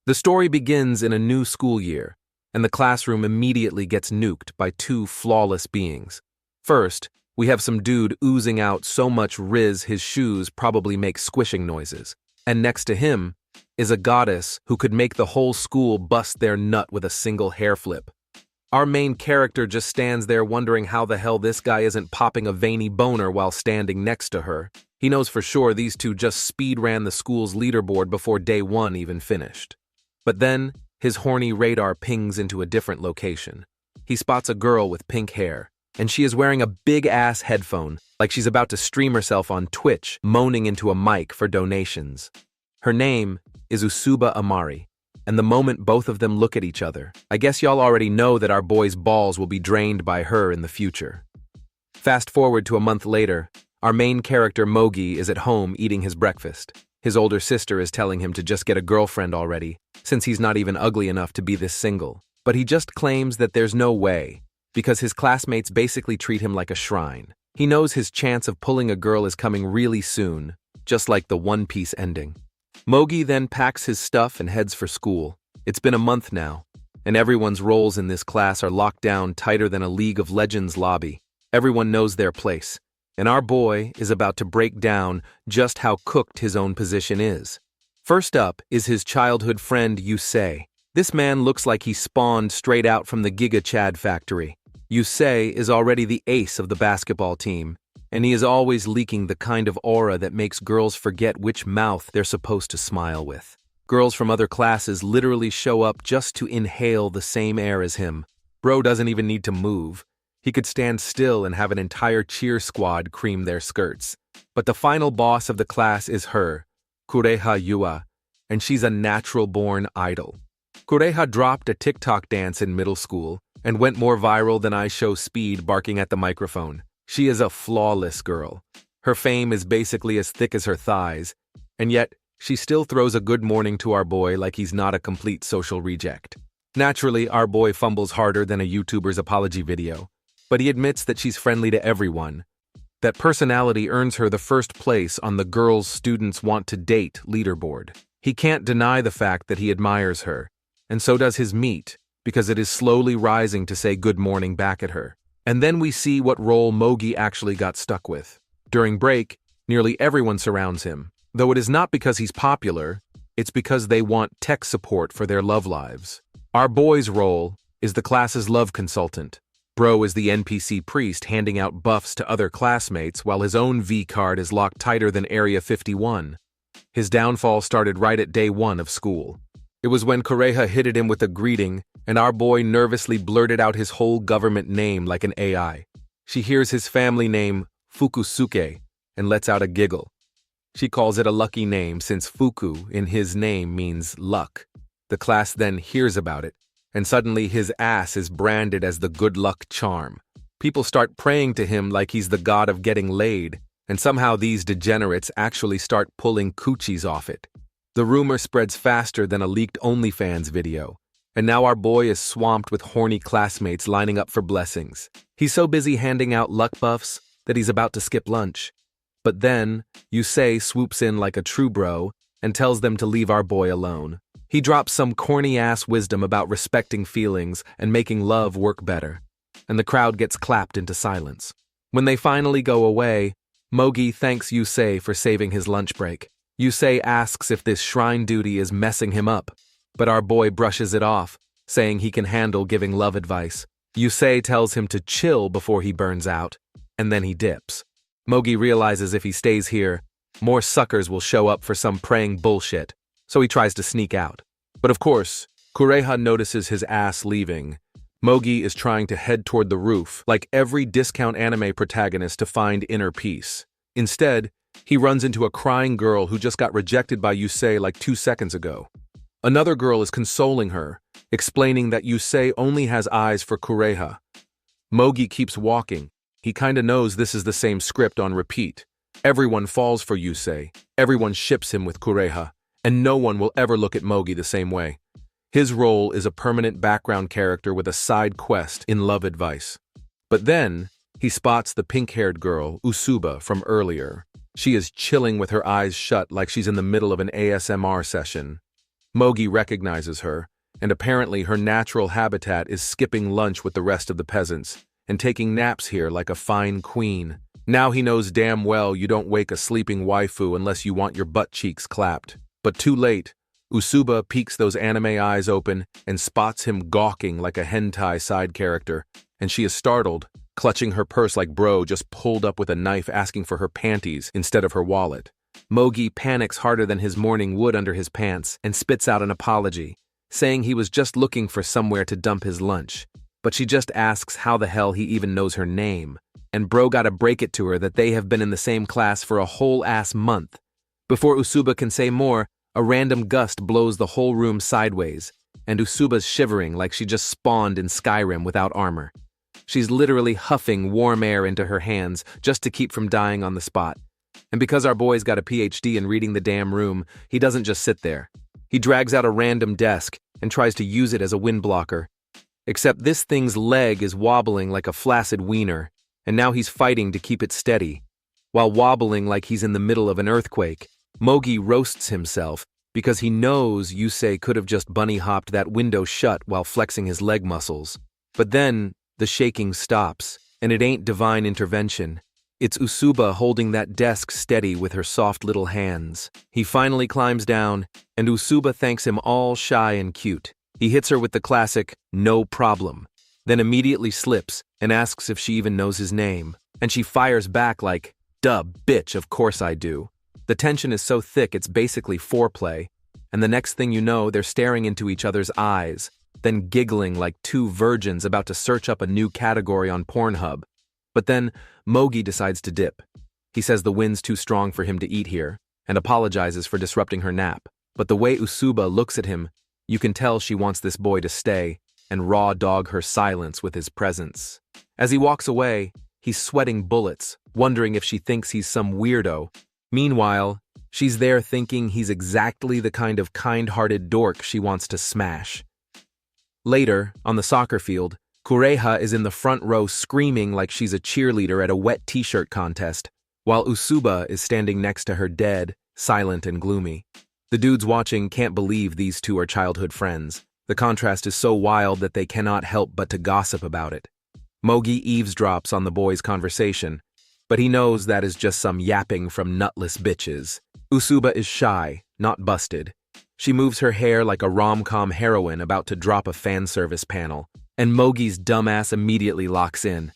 The story begins in a new school year, and the classroom immediately gets nuked by two flawless beings. First, we have some dude oozing out so much riz his shoes probably make squishing noises. And next to him is a goddess who could make the whole school bust their nut with a single hair flip. Our main character just stands there wondering how the hell this guy isn't popping a veiny boner while standing next to her. He knows for sure these two just speed ran the school's leaderboard before day one even finished. But then, his horny radar pings into a different location. He spots a girl with pink hair, and she is wearing a big-ass headphone, like she's about to stream herself on Twitch, moaning into a mic for donations. Her name is Usuba Amari, and the moment both of them look at each other, I guess y'all already know that our boy's balls will be drained by her in the future. Fast forward to a month later, our main character Mogi is at home eating his breakfast. His older sister is telling him to just get a girlfriend already, since he's not even ugly enough to be this single. But he just claims that there's no way, because his classmates basically treat him like a shrine. He knows his chance of pulling a girl is coming really soon, just like the One Piece ending. Mogi then packs his stuff and heads for school. It's been a month now, and everyone's roles in this class are locked down tighter than a League of Legends lobby. Everyone knows their place. And our boy is about to break down just how cooked his own position is. First up is his childhood friend Yusei. This man looks like he spawned straight out from the Giga Chad factory. Yusei is already the ace of the basketball team, and he is always leaking the kind of aura that makes girls forget which mouth they're supposed to smile with. Girls from other classes literally show up just to inhale the same air as him. Bro doesn't even need to move. He could stand still and have an entire cheer squad cream their skirts. But the final boss of the class is her, Kureha Yua, and she's a natural-born idol. Kureha dropped a TikTok dance in middle school and went more viral than I show Speed barking at the microphone. She is a flawless girl. Her fame is basically as thick as her thighs, and yet she still throws a good morning to our boy like he's not a complete social reject. Naturally, our boy fumbles harder than a YouTuber's apology video. But he admits that she's friendly to everyone. That personality earns her the first place on the girls students want to date leaderboard. He can't deny the fact that he admires her, and so does his meat, because it is slowly rising to say good morning back at her. And then we see what role Mogi actually got stuck with. During break, nearly everyone surrounds him. Though it is not because he's popular, it's because they want tech support for their love lives. Our boy's role is the class's love consultant. Bro is the NPC priest handing out buffs to other classmates while his own V-card is locked tighter than Area 51. His downfall started right at day one of school. It was when Kureha hit him with a greeting and our boy nervously blurted out his whole government name like an AI. She hears his family name, Fukusuke, and lets out a giggle. She calls it a lucky name since Fuku in his name means luck. The class then hears about it, and suddenly his ass is branded as the good luck charm. People start praying to him like he's the god of getting laid, and somehow these degenerates actually start pulling coochies off it. The rumor spreads faster than a leaked OnlyFans video, and now our boy is swamped with horny classmates lining up for blessings. He's so busy handing out luck buffs that he's about to skip lunch. But then, Yusei swoops in like a true bro and tells them to leave our boy alone. He drops some corny-ass wisdom about respecting feelings and making love work better, and the crowd gets clapped into silence. When they finally go away, Mogi thanks Yusei for saving his lunch break. Yusei asks if this shrine duty is messing him up, but our boy brushes it off, saying he can handle giving love advice. Yusei tells him to chill before he burns out, and then he dips. Mogi realizes if he stays here, more suckers will show up for some praying bullshit, so he tries to sneak out. But of course, Kureha notices his ass leaving. Mogi is trying to head toward the roof, like every discount anime protagonist to find inner peace. Instead, he runs into a crying girl who just got rejected by Yusei like 2 seconds ago. Another girl is consoling her, explaining that Yusei only has eyes for Kureha. Mogi keeps walking. He kinda knows this is the same script on repeat. Everyone falls for Yusei, everyone ships him with Kureha, and no one will ever look at Mogi the same way. His role is a permanent background character with a side quest in love advice. But then, he spots the pink-haired girl, Usuba, from earlier. She is chilling with her eyes shut like she's in the middle of an ASMR session. Mogi recognizes her, and apparently her natural habitat is skipping lunch with the rest of the peasants and taking naps here like a fine queen. Now he knows damn well you don't wake a sleeping waifu unless you want your butt cheeks clapped. But too late. Usuba peeks those anime eyes open and spots him gawking like a hentai side character, and she is startled, clutching her purse like bro just pulled up with a knife asking for her panties instead of her wallet. Mogi panics harder than his morning wood under his pants and spits out an apology, saying he was just looking for somewhere to dump his lunch. But she just asks how the hell he even knows her name, and bro gotta break it to her that they have been in the same class for a whole ass month. Before Usuba can say more, a random gust blows the whole room sideways, and Usuba's shivering like she just spawned in Skyrim without armor. She's literally huffing warm air into her hands just to keep from dying on the spot. And because our boy's got a PhD in reading the damn room, he doesn't just sit there. He drags out a random desk and tries to use it as a wind blocker. Except this thing's leg is wobbling like a flaccid wiener, and now he's fighting to keep it steady. While wobbling like he's in the middle of an earthquake, Mogi roasts himself because he knows Yusei could have just bunny-hopped that window shut while flexing his leg muscles. But then, the shaking stops, and it ain't divine intervention. It's Usuba holding that desk steady with her soft little hands. He finally climbs down, and Usuba thanks him all shy and cute. He hits her with the classic, "no problem," then immediately slips and asks if she even knows his name. And she fires back like, "Duh, bitch, of course I do." The tension is so thick it's basically foreplay, and the next thing you know, they're staring into each other's eyes, then giggling like two virgins about to search up a new category on Pornhub. But then, Mogi decides to dip. He says the wind's too strong for him to eat here, and apologizes for disrupting her nap. But the way Usuba looks at him, you can tell she wants this boy to stay, and raw dog her silence with his presence. As he walks away, he's sweating bullets, wondering if she thinks he's some weirdo. Meanwhile, she's there thinking he's exactly the kind of kind-hearted dork she wants to smash. Later, on the soccer field, Kureha is in the front row screaming like she's a cheerleader at a wet t-shirt contest, while Usuba is standing next to her dead, silent and gloomy. The dudes watching can't believe these two are childhood friends. The contrast is so wild that they cannot help but to gossip about it. Mogi eavesdrops on the boys' conversation, but he knows that is just some yapping from nutless bitches. Usuba is shy, not busted. She moves her hair like a rom-com heroine about to drop a fan service panel, and Mogi's dumbass immediately locks in.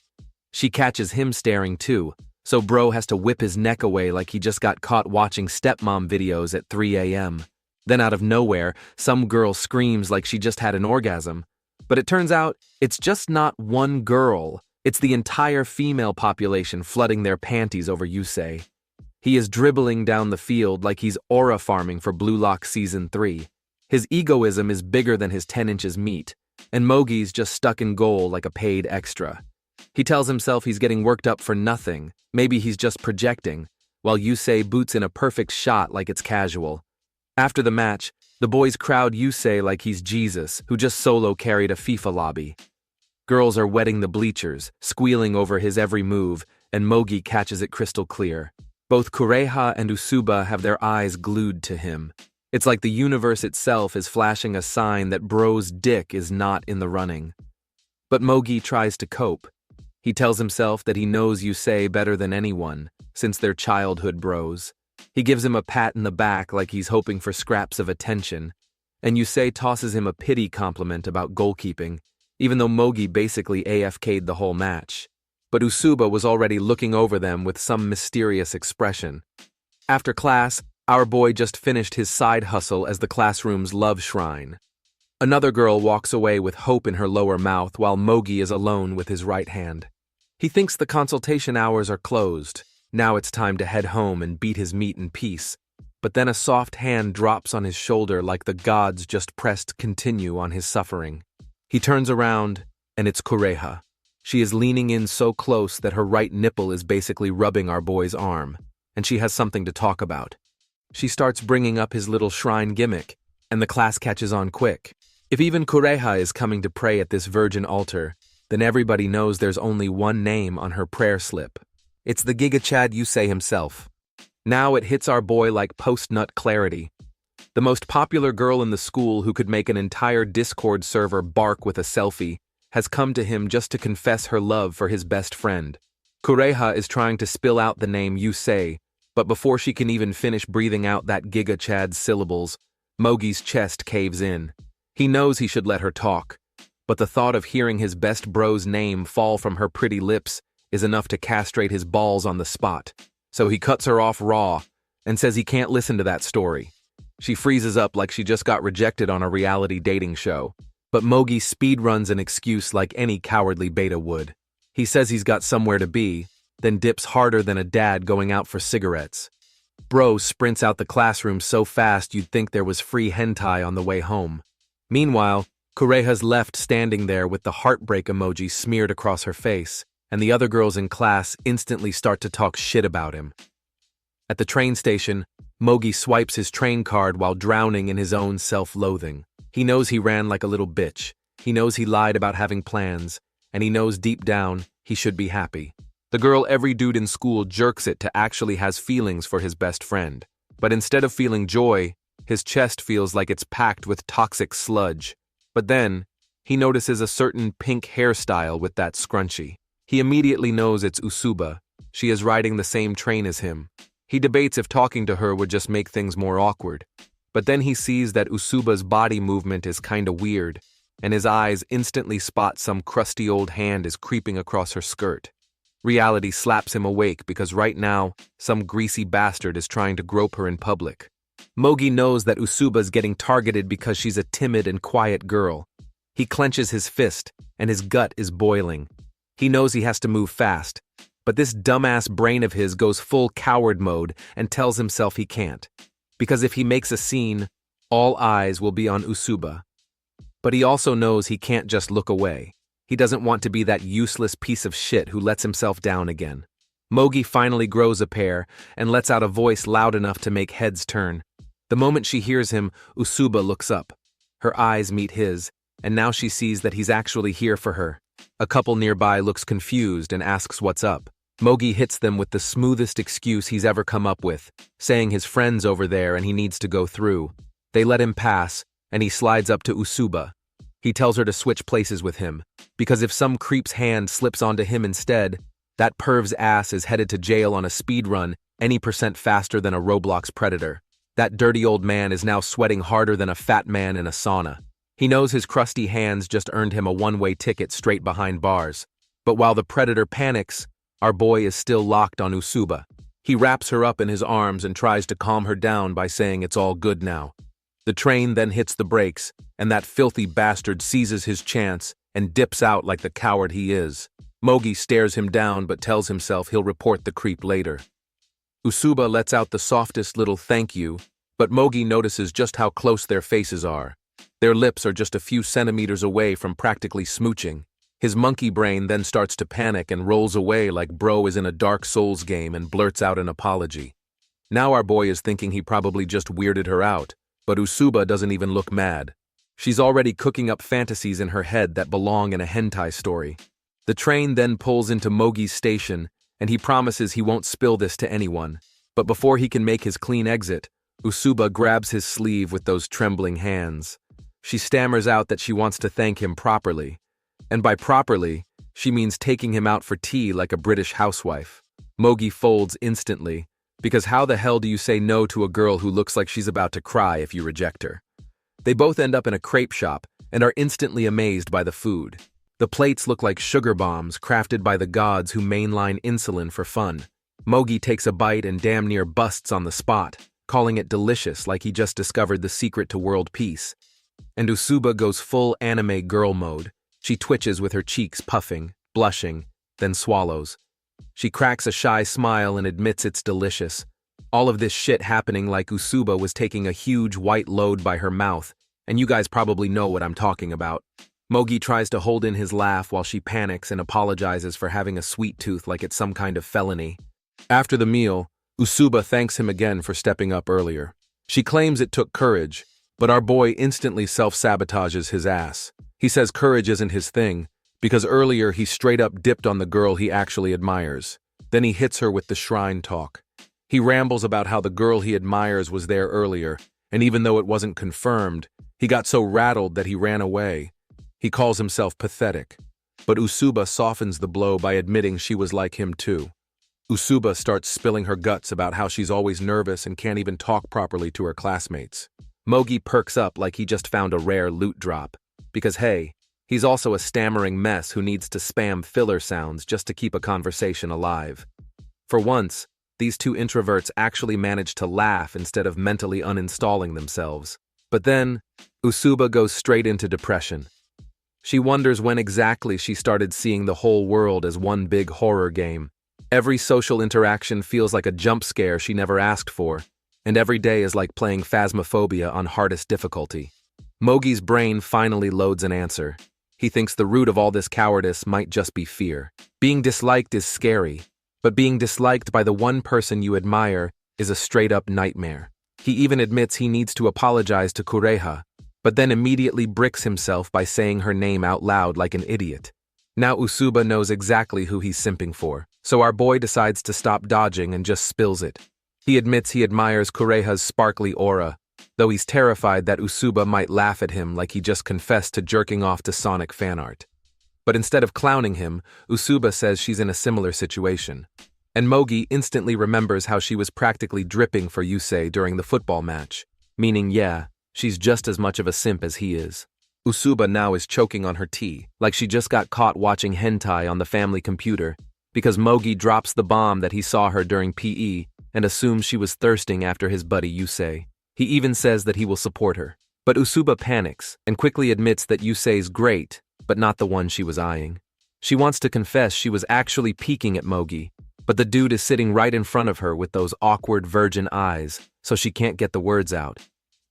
She catches him staring too, so bro has to whip his neck away like he just got caught watching stepmom videos at 3 a.m. Then out of nowhere, some girl screams like she just had an orgasm. But it turns out, it's just not one girl. It's the entire female population flooding their panties over Yusei. He is dribbling down the field like he's aura farming for Blue Lock Season 3. His egoism is bigger than his 10 inches meat, and Mogi's just stuck in goal like a paid extra. He tells himself he's getting worked up for nothing, maybe he's just projecting, while Yusei boots in a perfect shot like it's casual. After the match, the boys crowd Yusei like he's Jesus, who just solo carried a FIFA lobby. Girls are wetting the bleachers, squealing over his every move, and Mogi catches it crystal clear. Both Kureha and Usuba have their eyes glued to him. It's like the universe itself is flashing a sign that bro's dick is not in the running. But Mogi tries to cope. He tells himself that he knows Yusei better than anyone, since they're childhood bros. He gives him a pat in the back like he's hoping for scraps of attention, and Yusei tosses him a pity compliment about goalkeeping, even though Mogi basically AFK'd the whole match. But Usuba was already looking over them with some mysterious expression. After class, our boy just finished his side hustle as the classroom's love shrine. Another girl walks away with hope in her lower mouth while Mogi is alone with his right hand. He thinks the consultation hours are closed. Now it's time to head home and beat his meat in peace. But then a soft hand drops on his shoulder like the gods just pressed continue on his suffering. He turns around, and it's Kureha. She is leaning in so close that her right nipple is basically rubbing our boy's arm, and she has something to talk about. She starts bringing up his little shrine gimmick, and the class catches on quick. If even Kureha is coming to pray at this virgin altar, then everybody knows there's only one name on her prayer slip. It's the Giga Chad Yusei himself. Now it hits our boy like post-nut clarity. The most popular girl in the school who could make an entire Discord server bark with a selfie has come to him just to confess her love for his best friend. Kureha is trying to spill out the name Yusei, but before she can even finish breathing out that Giga Chad's syllables, Mogi's chest caves in. He knows he should let her talk, but the thought of hearing his best bro's name fall from her pretty lips is enough to castrate his balls on the spot. So he cuts her off raw and says he can't listen to that story. She freezes up like she just got rejected on a reality dating show, but Mogi speedruns an excuse like any cowardly beta would. He says he's got somewhere to be, then dips harder than a dad going out for cigarettes. Bro sprints out the classroom so fast you'd think there was free hentai on the way home. Meanwhile, Kureha's left standing there with the heartbreak emoji smeared across her face, and the other girls in class instantly start to talk shit about him. At the train station, Mogi swipes his train card while drowning in his own self-loathing. He knows he ran like a little bitch. He knows he lied about having plans, and he knows deep down he should be happy. The girl every dude in school jerks it to actually has feelings for his best friend. But instead of feeling joy, his chest feels like it's packed with toxic sludge. But then, he notices a certain pink hairstyle with that scrunchie. He immediately knows it's Usuba. She is riding the same train as him. He debates if talking to her would just make things more awkward. But then he sees that Usuba's body movement is kinda weird, and his eyes instantly spot some crusty old hand is creeping across her skirt. Reality slaps him awake because right now, some greasy bastard is trying to grope her in public. Mogi knows that Usuba's getting targeted because she's a timid and quiet girl. He clenches his fist, and his gut is boiling. He knows he has to move fast, but this dumbass brain of his goes full coward mode and tells himself he can't. Because if he makes a scene, all eyes will be on Usuba. But he also knows he can't just look away. He doesn't want to be that useless piece of shit who lets himself down again. Mogi finally grows a pair and lets out a voice loud enough to make heads turn. The moment she hears him, Usuba looks up. Her eyes meet his, and now she sees that he's actually here for her. A couple nearby looks confused and asks what's up. Mogi hits them with the smoothest excuse he's ever come up with, saying his friend's over there and he needs to go through. They let him pass, and he slides up to Usuba. He tells her to switch places with him, because if some creep's hand slips onto him instead, that perv's ass is headed to jail on a speed run any % faster than a Roblox predator. That dirty old man is now sweating harder than a fat man in a sauna. He knows his crusty hands just earned him a one-way ticket straight behind bars. But while the predator panics, our boy is still locked on Usuba. He wraps her up in his arms and tries to calm her down by saying it's all good now. The train then hits the brakes, and that filthy bastard seizes his chance and dips out like the coward he is. Mogi stares him down but tells himself he'll report the creep later. Usuba lets out the softest little thank you, but Mogi notices just how close their faces are. Their lips are just a few centimeters away from practically smooching. His monkey brain then starts to panic and rolls away like bro is in a Dark Souls game and blurts out an apology. Now our boy is thinking he probably just weirded her out, but Usuba doesn't even look mad. She's already cooking up fantasies in her head that belong in a hentai story. The train then pulls into Mogi's station, and he promises he won't spill this to anyone. But before he can make his clean exit, Usuba grabs his sleeve with those trembling hands. She stammers out that she wants to thank him properly. And by properly, she means taking him out for tea like a British housewife. Mogi folds instantly, because how the hell do you say no to a girl who looks like she's about to cry if you reject her? They both end up in a crepe shop and are instantly amazed by the food. The plates look like sugar bombs crafted by the gods who mainline insulin for fun. Mogi takes a bite and damn near busts on the spot, calling it delicious like he just discovered the secret to world peace. And Usuba goes full anime girl mode. She twitches with her cheeks puffing, blushing, then swallows. She cracks a shy smile and admits it's delicious. All of this shit happening like Usuba was taking a huge white load by her mouth, and you guys probably know what I'm talking about. Mogi tries to hold in his laugh while she panics and apologizes for having a sweet tooth like it's some kind of felony. After the meal, Usuba thanks him again for stepping up earlier. She claims it took courage, but our boy instantly self-sabotages his ass. He says courage isn't his thing, because earlier he straight up dipped on the girl he actually admires. Then he hits her with the shrine talk. He rambles about how the girl he admires was there earlier, and even though it wasn't confirmed, he got so rattled that he ran away. He calls himself pathetic. But Usuba softens the blow by admitting she was like him too. Usuba starts spilling her guts about how she's always nervous and can't even talk properly to her classmates. Mogi perks up like he just found a rare loot drop. Because hey, he's also a stammering mess who needs to spam filler sounds just to keep a conversation alive. For once, these two introverts actually manage to laugh instead of mentally uninstalling themselves. But then, Usuba goes straight into depression. She wonders when exactly she started seeing the whole world as one big horror game. Every social interaction feels like a jump scare she never asked for, and every day is like playing Phasmophobia on hardest difficulty. Mogi's brain finally loads an answer. He thinks the root of all this cowardice might just be fear. Being disliked is scary, but being disliked by the one person you admire is a straight-up nightmare. He even admits he needs to apologize to Kureha, but then immediately bricks himself by saying her name out loud like an idiot. Now Usuba knows exactly who he's simping for, so our boy decides to stop dodging and just spills it. He admits he admires Kureha's sparkly aura, though he's terrified that Usuba might laugh at him like he just confessed to jerking off to Sonic fan art. But instead of clowning him, Usuba says she's in a similar situation. And Mogi instantly remembers how she was practically dripping for Yusei during the football match, meaning yeah, she's just as much of a simp as he is. Usuba now is choking on her tea, like she just got caught watching hentai on the family computer, because Mogi drops the bomb that he saw her during PE and assumes she was thirsting after his buddy Yusei. He even says that he will support her. But Usuba panics and quickly admits that Yusei's great, but not the one she was eyeing. She wants to confess she was actually peeking at Mogi, but the dude is sitting right in front of her with those awkward virgin eyes, so she can't get the words out.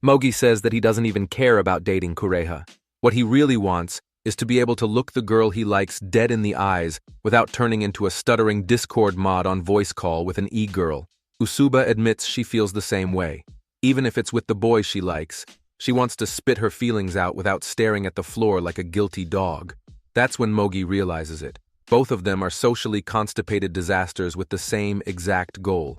Mogi says that he doesn't even care about dating Kureha. What he really wants is to be able to look the girl he likes dead in the eyes without turning into a stuttering Discord mod on voice call with an e-girl. Usuba admits she feels the same way. Even if it's with the boy she likes, she wants to spit her feelings out without staring at the floor like a guilty dog. That's when Mogi realizes it. Both of them are socially constipated disasters with the same exact goal.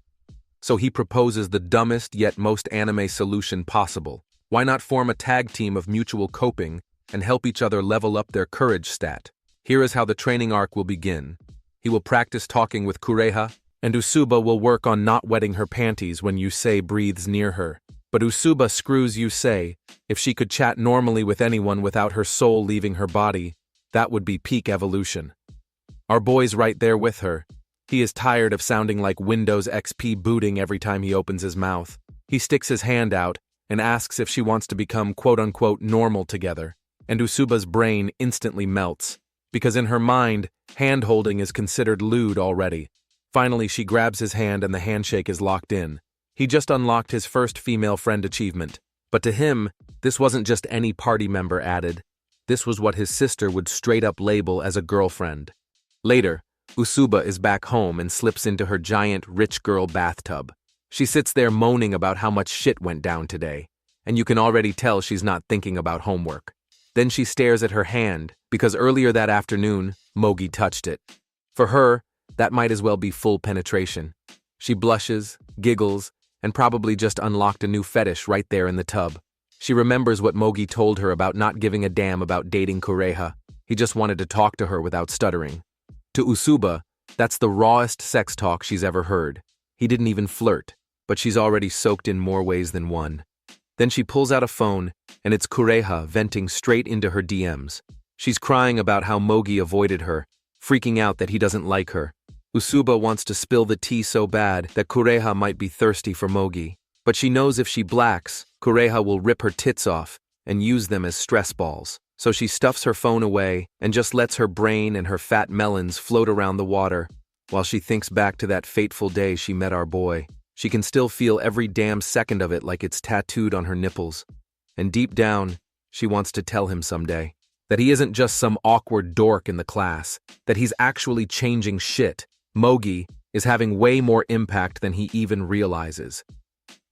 So he proposes the dumbest yet most anime solution possible. Why not form a tag team of mutual coping and help each other level up their courage stat? Here is how the training arc will begin. He will practice talking with Kureha, and Usuba will work on not wetting her panties when Yusei breathes near her. But Usuba screws Yusei. If she could chat normally with anyone without her soul leaving her body, that would be peak evolution. Our boy's right there with her. He is tired of sounding like Windows XP booting every time he opens his mouth. He sticks his hand out and asks if she wants to become quote-unquote normal together, and Usuba's brain instantly melts, because in her mind, hand-holding is considered lewd already. Finally, she grabs his hand and the handshake is locked in. He just unlocked his first female friend achievement, but to him, this wasn't just any party member added. This was what his sister would straight up label as a girlfriend. Later, Usuba is back home and slips into her giant rich girl bathtub. She sits there moaning about how much shit went down today, and you can already tell she's not thinking about homework. Then she stares at her hand, because earlier that afternoon, Mogi touched it. For her, that might as well be full penetration. She blushes, giggles, and probably just unlocked a new fetish right there in the tub. She remembers what Mogi told her about not giving a damn about dating Kureha. He just wanted to talk to her without stuttering. To Usuba, that's the rawest sex talk she's ever heard. He didn't even flirt, but she's already soaked in more ways than one. Then she pulls out a phone, and it's Kureha venting straight into her DMs. She's crying about how Mogi avoided her, freaking out that he doesn't like her. Usuba wants to spill the tea so bad that Kureha might be thirsty for Mogi, but she knows if she blacks, Kureha will rip her tits off and use them as stress balls. So she stuffs her phone away and just lets her brain and her fat melons float around the water while she thinks back to that fateful day she met our boy. She can still feel every damn second of it like it's tattooed on her nipples. And deep down, she wants to tell him someday that he isn't just some awkward dork in the class, that he's actually changing shit. Mogi is having way more impact than he even realizes.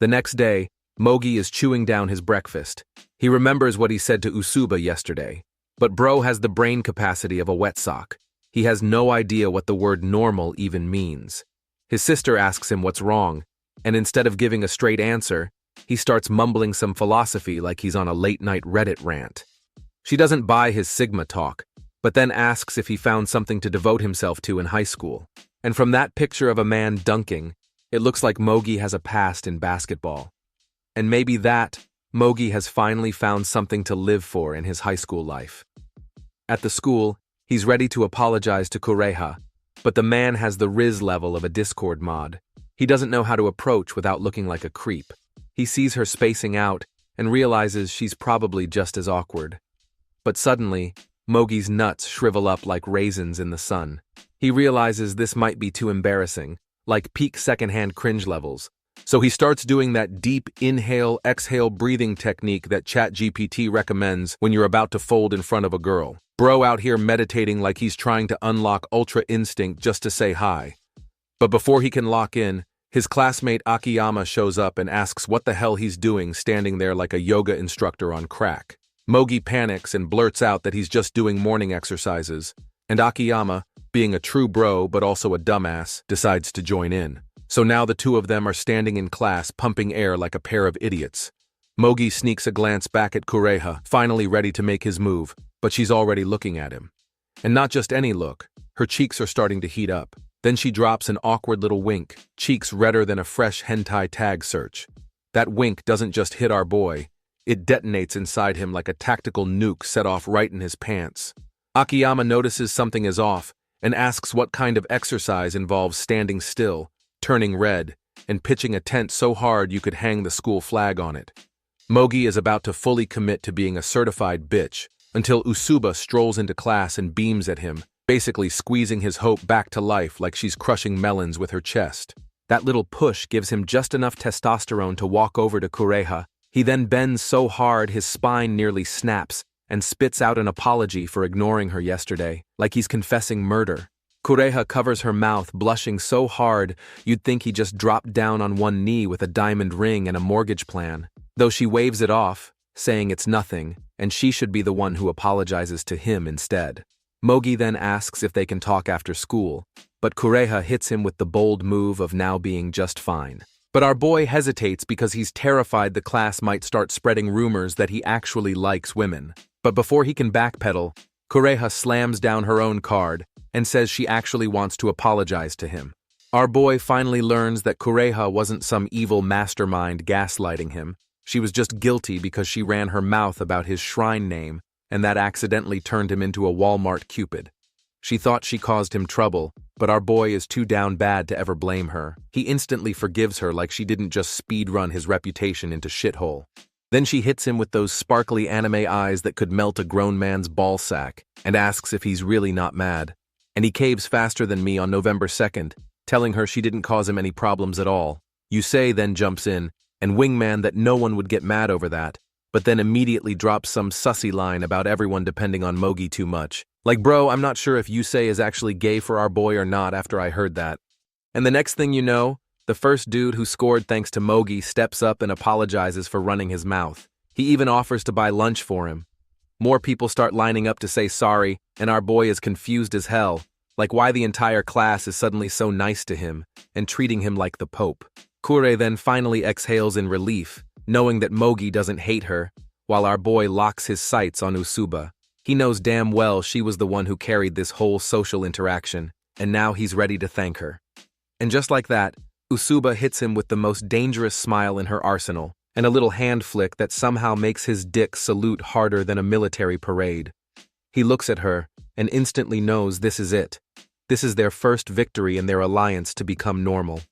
The next day, Mogi is chewing down his breakfast. He remembers what he said to Usuba yesterday, but bro has the brain capacity of a wet sock. He has no idea what the word normal even means. His sister asks him what's wrong, and instead of giving a straight answer, He starts mumbling some philosophy like he's on a late-night Reddit rant. She doesn't buy his Sigma talk, but then asks if he found something to devote himself to in high school. And from that picture of a man dunking, it looks like Mogi has a past in basketball. And maybe Mogi has finally found something to live for in his high school life. At the school, he's ready to apologize to Kureha, but the man has the Riz level of a Discord mod. He doesn't know how to approach without looking like a creep. He sees her spacing out and realizes she's probably just as awkward. But suddenly, Mogi's nuts shrivel up like raisins in the sun. He realizes this might be too embarrassing, like peak secondhand cringe levels. So he starts doing that deep inhale-exhale breathing technique that ChatGPT recommends when you're about to fold in front of a girl. Bro out here meditating like he's trying to unlock ultra instinct just to say hi. But before he can lock in, his classmate Akiyama shows up and asks what the hell he's doing standing there like a yoga instructor on crack. Mogi panics and blurts out that he's just doing morning exercises, and Akiyama, being a true bro but also a dumbass, decides to join in. So now the two of them are standing in class pumping air like a pair of idiots. Mogi sneaks a glance back at Kureha, finally ready to make his move, but she's already looking at him. And not just any look, her cheeks are starting to heat up. Then she drops an awkward little wink, cheeks redder than a fresh hentai tag search. That wink doesn't just hit our boy, it detonates inside him like a tactical nuke set off right in his pants. Akiyama notices something is off and asks what kind of exercise involves standing still, turning red, and pitching a tent so hard you could hang the school flag on it. Mogi is about to fully commit to being a certified bitch until Usuba strolls into class and beams at him, basically squeezing his hope back to life like she's crushing melons with her chest. That little push gives him just enough testosterone to walk over to Kureha. He then bends so hard his spine nearly snaps and spits out an apology for ignoring her yesterday, like he's confessing murder. Kureha covers her mouth, blushing so hard you'd think he just dropped down on one knee with a diamond ring and a mortgage plan. Though she waves it off, saying it's nothing, and she should be the one who apologizes to him instead. Mogi then asks if they can talk after school, but Kureha hits him with the bold move of now being just fine. But our boy hesitates because he's terrified the class might start spreading rumors that he actually likes women. But before he can backpedal, Kureha slams down her own card and says she actually wants to apologize to him. Our boy finally learns that Kureha wasn't some evil mastermind gaslighting him. She was just guilty because she ran her mouth about his shrine name, and that accidentally turned him into a Walmart Cupid. She thought she caused him trouble, but our boy is too down bad to ever blame her. He instantly forgives her like she didn't just speedrun his reputation into shithole. Then she hits him with those sparkly anime eyes that could melt a grown man's ballsack and asks if he's really not mad. And he caves faster than me on November 2nd, telling her she didn't cause him any problems at all. Yusei then jumps in and wingman that no one would get mad over that, but then immediately drops some sussy line about everyone depending on Mogi too much. Like, bro, I'm not sure if Yusei is actually gay for our boy or not after I heard that. And the next thing you know, the first dude who scored thanks to Mogi steps up and apologizes for running his mouth. He even offers to buy lunch for him. More people start lining up to say sorry, and our boy is confused as hell, like why the entire class is suddenly so nice to him and treating him like the Pope. Kure then finally exhales in relief, knowing that Mogi doesn't hate her, while our boy locks his sights on Usuba. He knows damn well she was the one who carried this whole social interaction, and now he's ready to thank her. And just like that, Usuba hits him with the most dangerous smile in her arsenal, and a little hand flick that somehow makes his dick salute harder than a military parade. He looks at her, and instantly knows this is it. This is their first victory in their alliance to become normal.